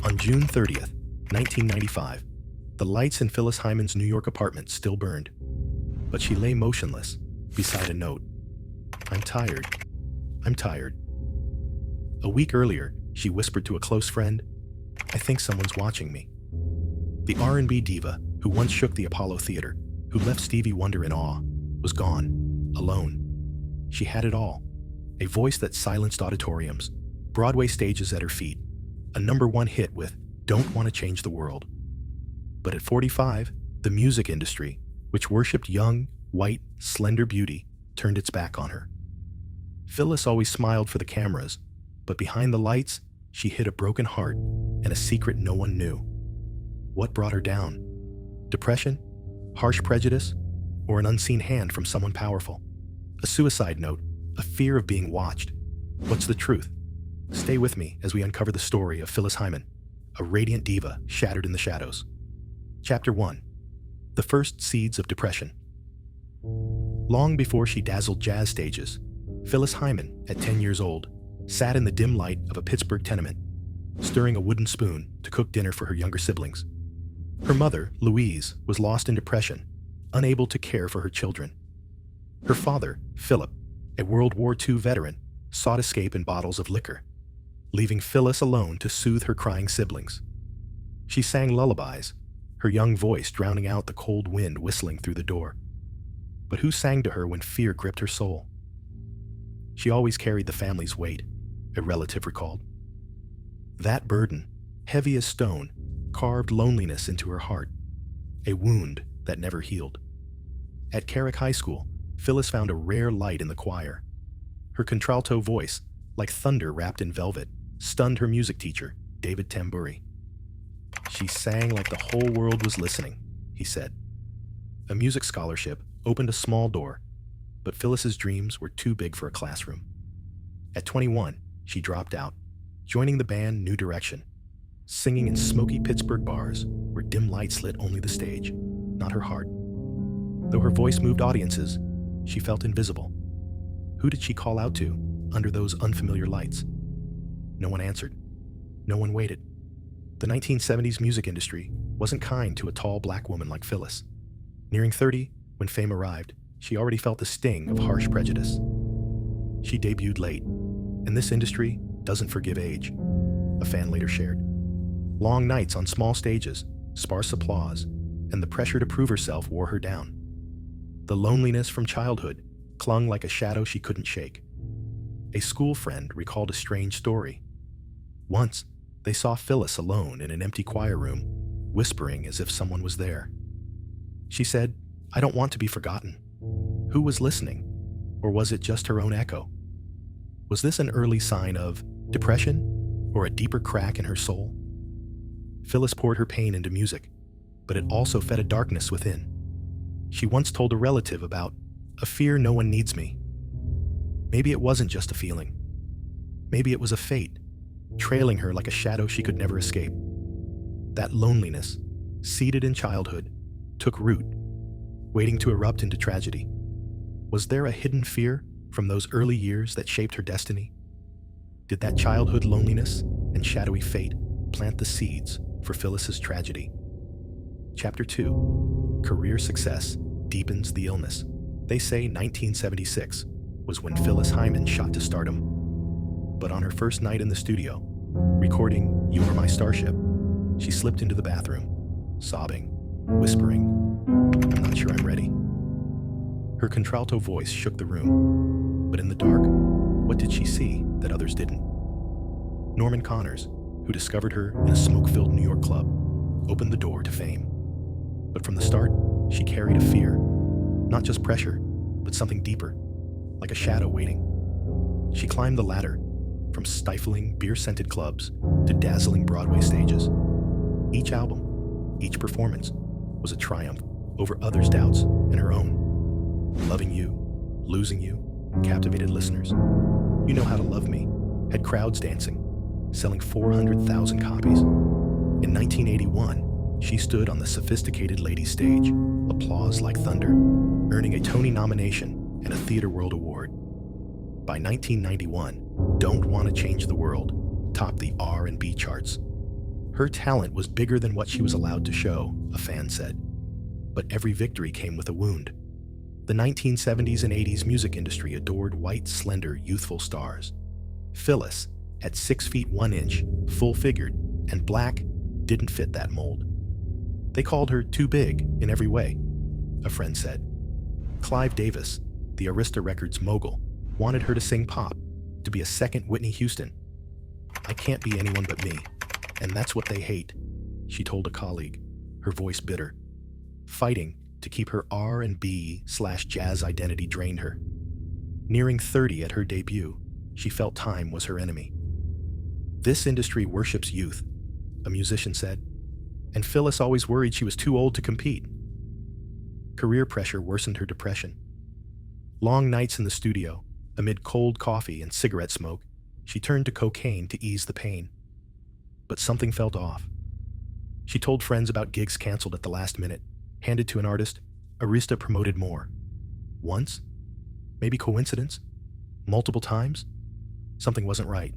On June 30th, 1995, the lights in Phyllis Hyman's New York apartment still burned, but she lay motionless beside a note. "I'm tired. I'm tired." A week earlier, she whispered to a close friend, "I think someone's watching me." The R&B diva who once shook the Apollo Theater, who left Stevie Wonder in awe, was gone, alone. She had it all: a voice that silenced auditoriums, Broadway stages at her feet, a #1 hit with "Don't Want to Change the World." But at 45, the music industry, which worshipped young, white, slender beauty, turned its back on her. Phyllis always smiled for the cameras, but behind the lights, she hid a broken heart and a secret no one knew. What brought her down? Depression? Harsh prejudice? Or an unseen hand from someone powerful? A suicide note? A fear of being watched? What's the truth? Stay with me as we uncover the story of Phyllis Hyman, a radiant diva shattered in the shadows. Chapter 1. The First Seeds of Depression. Long before she dazzled jazz stages, Phyllis Hyman, at 10 years old, sat in the dim light of a Pittsburgh tenement, stirring a wooden spoon to cook dinner for her younger siblings. Her mother, Louise, was lost in depression, unable to care for her children. Her father, Philip, a World War II veteran, sought escape in bottles of liquor, leaving Phyllis alone to soothe her crying siblings. She sang lullabies, her young voice drowning out the cold wind whistling through the door. But who sang to her when fear gripped her soul? She always carried the family's weight, a relative recalled. That burden, heavy as stone, carved loneliness into her heart, a wound that never healed. At Carrick High School, Phyllis found a rare light in the choir. Her contralto voice, like thunder wrapped in velvet, stunned her music teacher, David Tamburi. "She sang like the whole world was listening," he said. A music scholarship opened a small door, but Phyllis's dreams were too big for a classroom. At 21, she dropped out, joining the band New Direction, singing in smoky Pittsburgh bars where dim lights lit only the stage, not her heart. Though her voice moved audiences, she felt invisible. Who did she call out to under those unfamiliar lights? No one answered. No one waited. The 1970s music industry wasn't kind to a tall black woman like Phyllis. Nearing 30, when fame arrived, she already felt the sting of harsh prejudice. She debuted late, and this industry doesn't forgive age, a fan later shared. Long nights on small stages, sparse applause, and the pressure to prove herself wore her down. The loneliness from childhood clung like a shadow she couldn't shake. A school friend recalled a strange story. Once, they saw Phyllis alone in an empty choir room, whispering as if someone was there. She said, "I don't want to be forgotten." Who was listening? Or was it just her own echo? Was this an early sign of depression or a deeper crack in her soul? Phyllis poured her pain into music, but it also fed a darkness within. She once told a relative about a fear no one needs me. Maybe it wasn't just a feeling. Maybe it was a fate, trailing her like a shadow she could never escape. That loneliness, seated in childhood, took root, waiting to erupt into tragedy. Was there a hidden fear from those early years that shaped her destiny? Did that childhood loneliness and shadowy fate plant the seeds for Phyllis's tragedy? Chapter 2. Career Success Deepens the Illness. They say 1976 was when Phyllis Hyman shot to stardom. But on her first night in the studio, recording "You Are My Starship," she slipped into the bathroom, sobbing, whispering, "I'm not sure I'm ready." Her contralto voice shook the room, but in the dark, what did she see that others didn't? Norman Connors, who discovered her in a smoke-filled New York club, opened the door to fame. But from the start, she carried a fear, not just pressure, but something deeper, like a shadow waiting. She climbed the ladder, from stifling, beer-scented clubs to dazzling Broadway stages. Each album, each performance, was a triumph over others' doubts and her own. Loving You, Losing You, captivated listeners. You Know How to Love Me had crowds dancing, selling 400,000 copies. In 1981, she stood on the sophisticated ladies' stage, applause like thunder, earning a Tony nomination and a Theatre World Award. By 1991, Don't Want to Change the World topped the R&B charts. Her talent was bigger than what she was allowed to show, a fan said. But every victory came with a wound. The 1970s and 80s music industry adored white, slender, youthful stars. Phyllis, at 6 feet 1 inch, full-figured, and black, didn't fit that mold. They called her too big in every way, a friend said. Clive Davis, the Arista Records mogul, wanted her to sing pop, to be a second Whitney Houston. I can't be anyone but me, and that's what they hate, she told a colleague, her voice bitter. Fighting to keep her R&B/jazz identity drained her. Nearing 30 at her debut, she felt time was her enemy. This industry worships youth, a musician said, and Phyllis always worried she was too old to compete. Career pressure worsened her depression. Long nights in the studio, amid cold coffee and cigarette smoke, she turned to cocaine to ease the pain. But something felt off. She told friends about gigs canceled at the last minute, handed to an artist. Arista promoted more. Once? Maybe coincidence? Multiple times? Something wasn't right.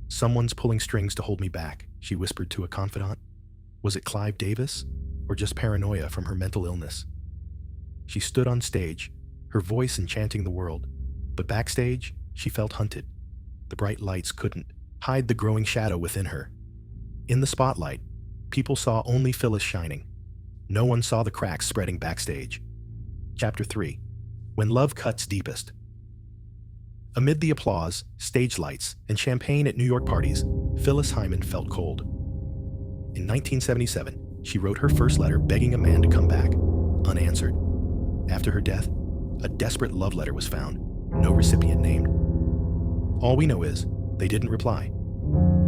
Someone's pulling strings to hold me back, she whispered to a confidant. Was it Clive Davis, or just paranoia from her mental illness? She stood on stage, her voice enchanting the world, but backstage, she felt hunted. The bright lights couldn't hide the growing shadow within her. In the spotlight, people saw only Phyllis shining. No one saw the cracks spreading backstage. Chapter 3. When Love Cuts Deepest. Amid the applause, stage lights, and champagne at New York parties, Phyllis Hyman felt cold. In 1977, she wrote her first letter begging a man to come back, unanswered. After her death, a desperate love letter was found, no recipient named. All we know is, they didn't reply.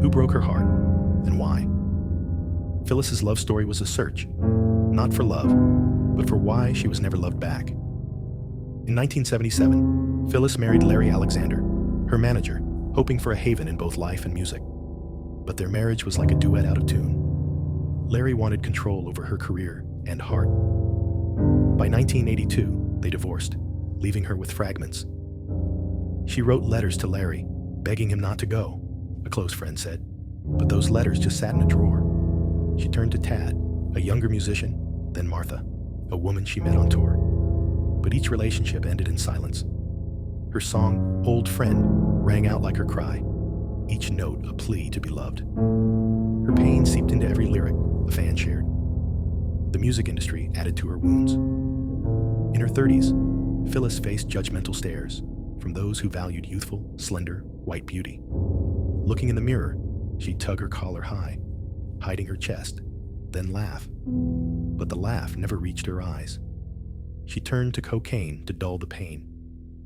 Who broke her heart, and why? Phyllis's love story was a search, not for love, but for why she was never loved back. In 1977, Phyllis married Larry Alexander, her manager, hoping for a haven in both life and music. But their marriage was like a duet out of tune. Larry wanted control over her career and heart. By 1982, they divorced, leaving her with fragments. She wrote letters to Larry, begging him not to go, a close friend said, but those letters just sat in a drawer. She turned to Tad, a younger musician, then Martha, a woman she met on tour. But each relationship ended in silence. Her song, Old Friend, rang out like her cry, each note a plea to be loved. Her pain seeped into every lyric a fan shared. The music industry added to her wounds. In her 30s, Phyllis faced judgmental stares from those who valued youthful, slender, white beauty. Looking in the mirror, she'd tug her collar high, hiding her chest, then laugh. But the laugh never reached her eyes. She turned to cocaine to dull the pain,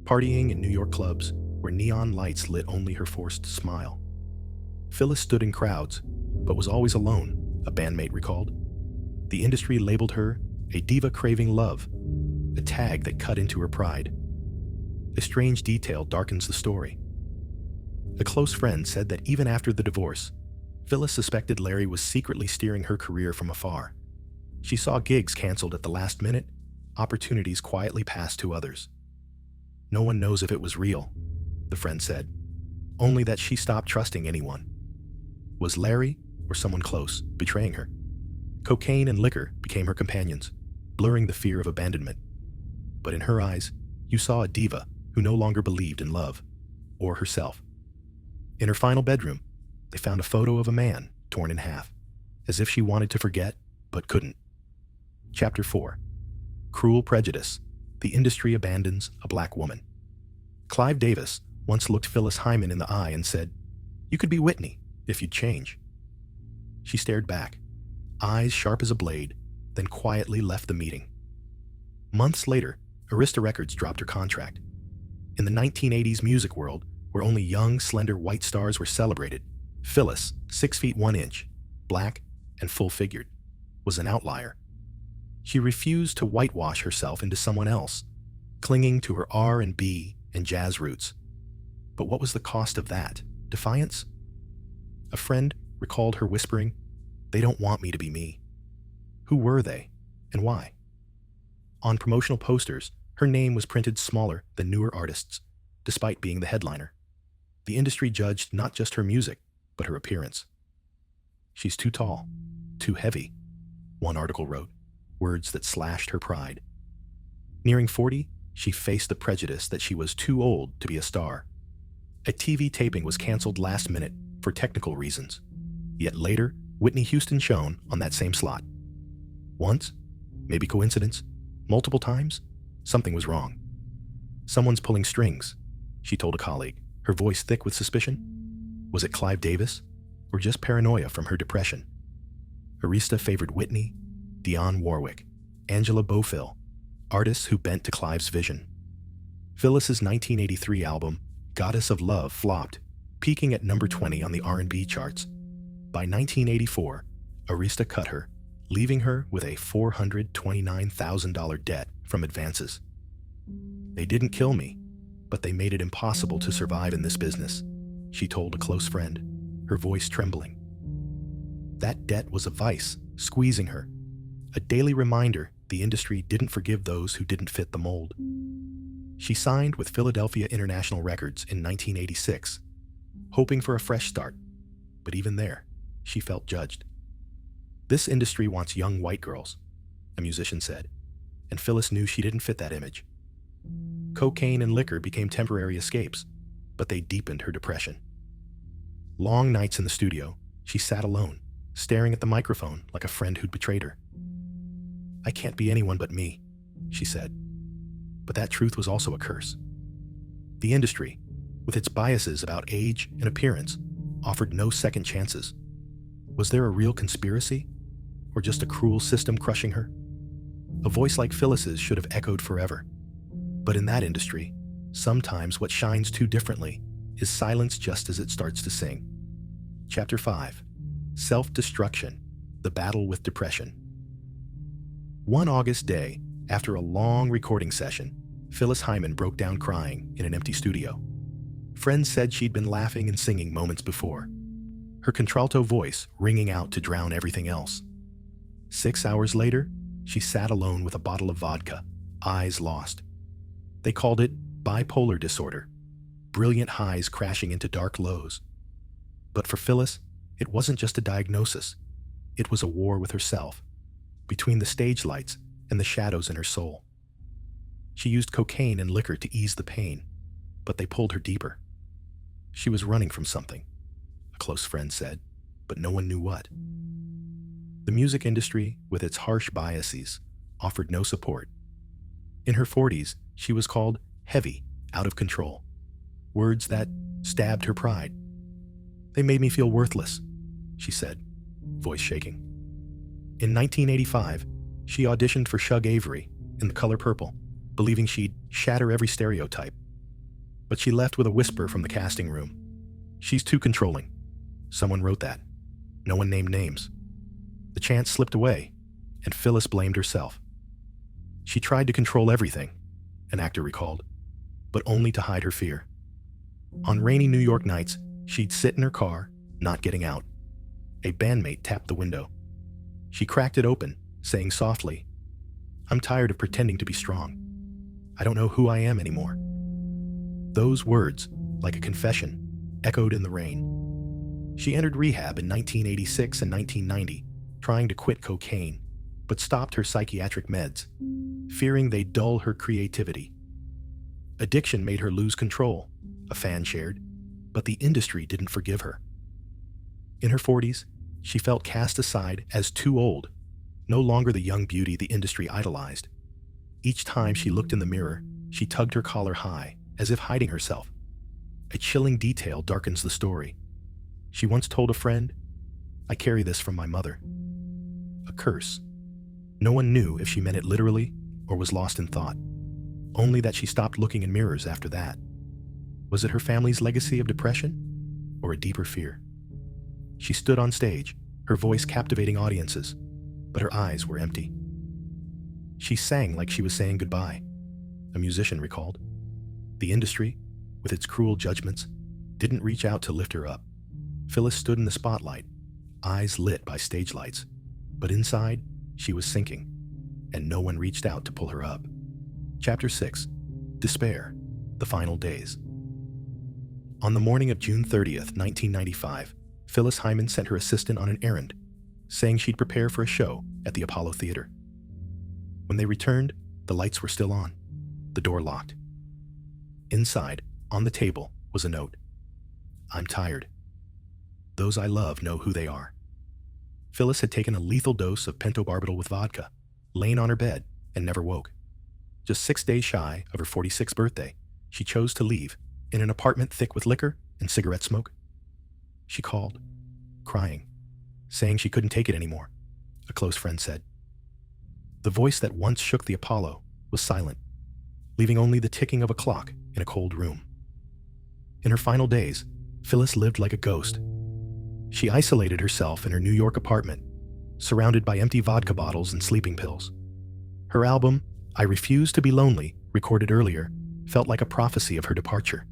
partying in New York clubs where neon lights lit only her forced smile. Phyllis stood in crowds, but was always alone, a bandmate recalled. The industry labeled her a diva craving love, a tag that cut into her pride. A strange detail darkens the story. A close friend said that even after the divorce, Phyllis suspected Larry was secretly steering her career from afar. She saw gigs canceled at the last minute, opportunities quietly passed to others. No one knows if it was real, the friend said, only that she stopped trusting anyone. Was Larry, or someone close, betraying her? Cocaine and liquor became her companions, blurring the fear of abandonment. But in her eyes, you saw a diva who no longer believed in love, or herself. In her final bedroom, they found a photo of a man torn in half, as if she wanted to forget, but couldn't. Chapter 4. Cruel Prejudice. The industry abandons a black woman. Clive Davis once looked Phyllis Hyman in the eye and said, "You could be Whitney if you'd change." She stared back, eyes sharp as a blade, then quietly left the meeting. Months later, Arista Records dropped her contract. In the 1980s music world, where only young, slender white stars were celebrated, Phyllis, 6 feet 1 inch, black and full-figured, was an outlier. She refused to whitewash herself into someone else, clinging to her R&B and jazz roots. But what was the cost of that? Defiance? A friend recalled her whispering, "They don't want me to be me." Who were they, and why? On promotional posters, her name was printed smaller than newer artists, despite being the headliner. The industry judged not just her music, but her appearance. She's too tall, too heavy, one article wrote, words that slashed her pride. Nearing 40, she faced the prejudice that she was too old to be a star. A TV taping was canceled last minute for technical reasons. Yet later, Whitney Houston shone on that same slot. Once, maybe coincidence, multiple times, something was wrong. Someone's pulling strings, she told a colleague, her voice thick with suspicion. Was it Clive Davis, or just paranoia from her depression? Arista favored Whitney, Dionne Warwick, Angela Bofill, artists who bent to Clive's vision. Phyllis's 1983 album, Goddess of Love, flopped, peaking at number 20 on the R&B charts. By 1984, Arista cut her, leaving her with a $429,000 debt from advances. They didn't kill me, but they made it impossible to survive in this business, she told a close friend, her voice trembling. That debt was a vice, squeezing her, a daily reminder the industry didn't forgive those who didn't fit the mold. She signed with Philadelphia International Records in 1986, hoping for a fresh start, but even there, she felt judged. This industry wants young white girls, a musician said, and Phyllis knew she didn't fit that image. Cocaine and liquor became temporary escapes, but they deepened her depression. Long nights in the studio, she sat alone, staring at the microphone like a friend who'd betrayed her. I can't be anyone but me, she said. But that truth was also a curse. The industry, with its biases about age and appearance, offered no second chances. Was there a real conspiracy, or just a cruel system crushing her? A voice like Phyllis's should have echoed forever. But in that industry, sometimes what shines too differently is silenced just as it starts to sing. Chapter 5. Self-Destruction, the Battle with Depression. One August day, after a long recording session, Phyllis Hyman broke down crying in an empty studio. Friends said she'd been laughing and singing moments before, her contralto voice ringing out to drown everything else. 6 hours later, she sat alone with a bottle of vodka, eyes lost. They called it bipolar disorder, brilliant highs crashing into dark lows. But for Phyllis, it wasn't just a diagnosis. It was a war with herself, between the stage lights and the shadows in her soul. She used cocaine and liquor to ease the pain, but they pulled her deeper. She was running from something, a close friend said, but no one knew what. The music industry, with its harsh biases, offered no support. In her 40s, she was called heavy, out of control, words that stabbed her pride. They made me feel worthless, she said, voice shaking. In 1985, she auditioned for Shug Avery in The Color Purple, believing she'd shatter every stereotype. But she left with a whisper from the casting room. She's too controlling. Someone wrote that. No one named names. The chance slipped away, and Phyllis blamed herself. She tried to control everything, an actor recalled, but only to hide her fear. On rainy New York nights, she'd sit in her car, not getting out. A bandmate tapped the window. She cracked it open, saying softly, "I'm tired of pretending to be strong. I don't know who I am anymore." Those words, like a confession, echoed in the rain. She entered rehab in 1986 and 1990, trying to quit cocaine, but stopped her psychiatric meds, fearing they'd dull her creativity. Addiction made her lose control, a fan shared, but the industry didn't forgive her. In her 40s, she felt cast aside as too old, no longer the young beauty the industry idolized. Each time she looked in the mirror, she tugged her collar high, as if hiding herself. A chilling detail darkens the story. She once told a friend, "I carry this from my mother." A curse. No one knew if she meant it literally or was lost in thought. Only that she stopped looking in mirrors after that. Was it her family's legacy of depression or a deeper fear? She stood on stage, her voice captivating audiences, but her eyes were empty. She sang like she was saying goodbye, a musician recalled. The industry, with its cruel judgments, didn't reach out to lift her up. Phyllis stood in the spotlight, eyes lit by stage lights, but inside, she was sinking, and no one reached out to pull her up. Chapter 6. Despair, the Final Days. On the morning of June 30th, 1995, Phyllis Hyman sent her assistant on an errand, saying she'd prepare for a show at the Apollo Theater. When they returned, the lights were still on, the door locked. Inside, on the table, was a note. I'm tired. Those I love know who they are. Phyllis had taken a lethal dose of pentobarbital with vodka, lain on her bed, and never woke. Just 6 days shy of her 46th birthday, she chose to leave in an apartment thick with liquor and cigarette smoke. She called, crying, saying she couldn't take it anymore, a close friend said. The voice that once shook the Apollo was silent, leaving only the ticking of a clock in a cold room. In her final days, Phyllis lived like a ghost. She isolated herself in her New York apartment, surrounded by empty vodka bottles and sleeping pills. Her album, I Refuse to Be Lonely, recorded earlier, felt like a prophecy of her departure.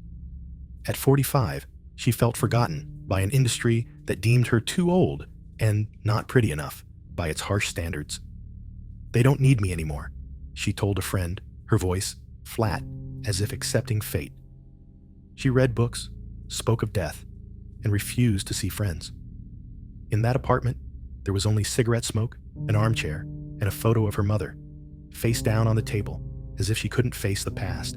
At 45, she felt forgotten by an industry that deemed her too old and not pretty enough by its harsh standards. They don't need me anymore, she told a friend, her voice flat as if accepting fate. She read books, spoke of death, and refused to see friends. In that apartment, there was only cigarette smoke, an armchair, and a photo of her mother, face down on the table as if she couldn't face the past.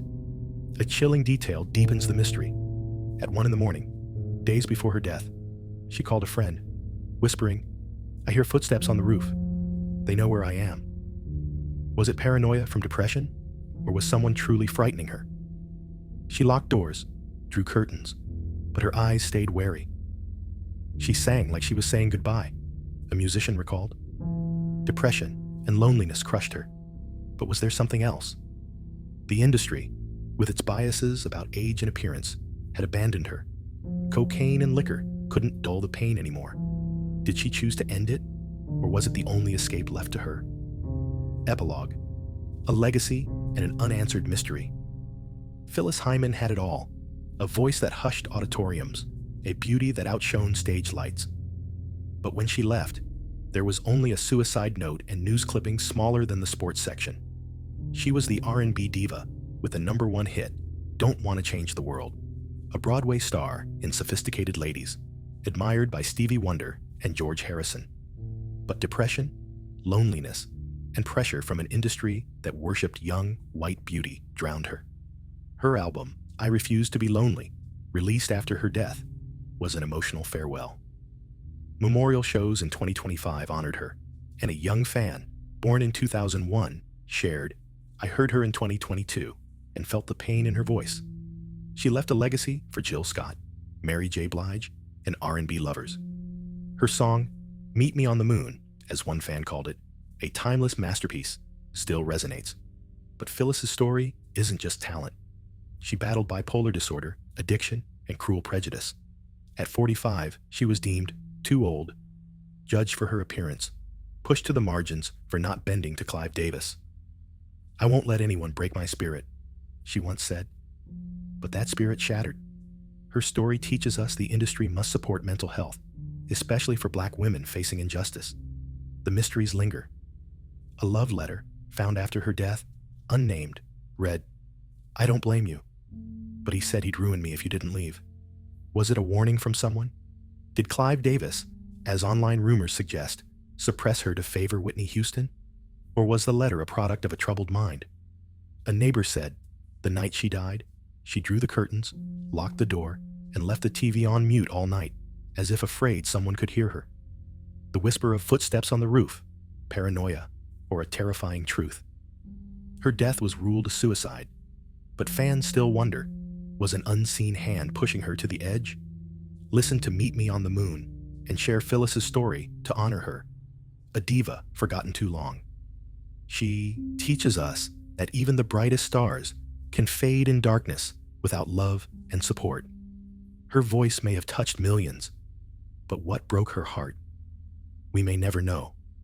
A chilling detail deepens the mystery. At 1 a.m, days before her death, she called a friend, whispering, I hear footsteps on the roof. They know where I am. Was it paranoia from depression, or was someone truly frightening her? She locked doors, drew curtains, but her eyes stayed wary. She sang like she was saying goodbye, a musician recalled. Depression and loneliness crushed her, but was there something else? The industry, with its biases about age and appearance, had abandoned her. Cocaine and liquor couldn't dull the pain anymore. Did she choose to end it, or was it the only escape left to her? Epilogue, a legacy and an unanswered mystery. Phyllis Hyman had it all, a voice that hushed auditoriums, a beauty that outshone stage lights. But when she left, there was only a suicide note and news clippings smaller than the sports section. She was the R&B diva with the #1 hit, Don't Want to Change the World, a Broadway star in Sophisticated Ladies, admired by Stevie Wonder and George Harrison. But depression, loneliness, and pressure from an industry that worshipped young, white beauty drowned her. Her album, I Refuse to Be Lonely, released after her death, was an emotional farewell. Memorial shows in 2025 honored her, and a young fan, born in 2001, shared, I heard her in 2022 and felt the pain in her voice. She left a legacy for Jill Scott, Mary J. Blige, and R&B lovers. Her song, Meet Me on the Moon, as one fan called it, a timeless masterpiece, still resonates. But Phyllis's story isn't just talent. She battled bipolar disorder, addiction, and cruel prejudice. At 45, she was deemed too old, judged for her appearance, pushed to the margins for not bending to Clive Davis. I won't let anyone break my spirit, she once said. But that spirit shattered. Her story teaches us the industry must support mental health, especially for Black women facing injustice. The mysteries linger. A love letter, found after her death, unnamed, read, I don't blame you, but he said he'd ruin me if you didn't leave. Was it a warning from someone? Did Clive Davis, as online rumors suggest, suppress her to favor Whitney Houston? Or was the letter a product of a troubled mind? A neighbor said, the night she died, she drew the curtains, locked the door, and left the TV on mute all night, as if afraid someone could hear her. The whisper of footsteps on the roof, paranoia, or a terrifying truth. Her death was ruled a suicide, but fans still wonder, was an unseen hand pushing her to the edge? Listen to Meet Me on the Moon and share Phyllis's story to honor her, a diva forgotten too long. She teaches us that even the brightest stars can fade in darkness without love and support. Her voice may have touched millions, but what broke her heart? We may never know.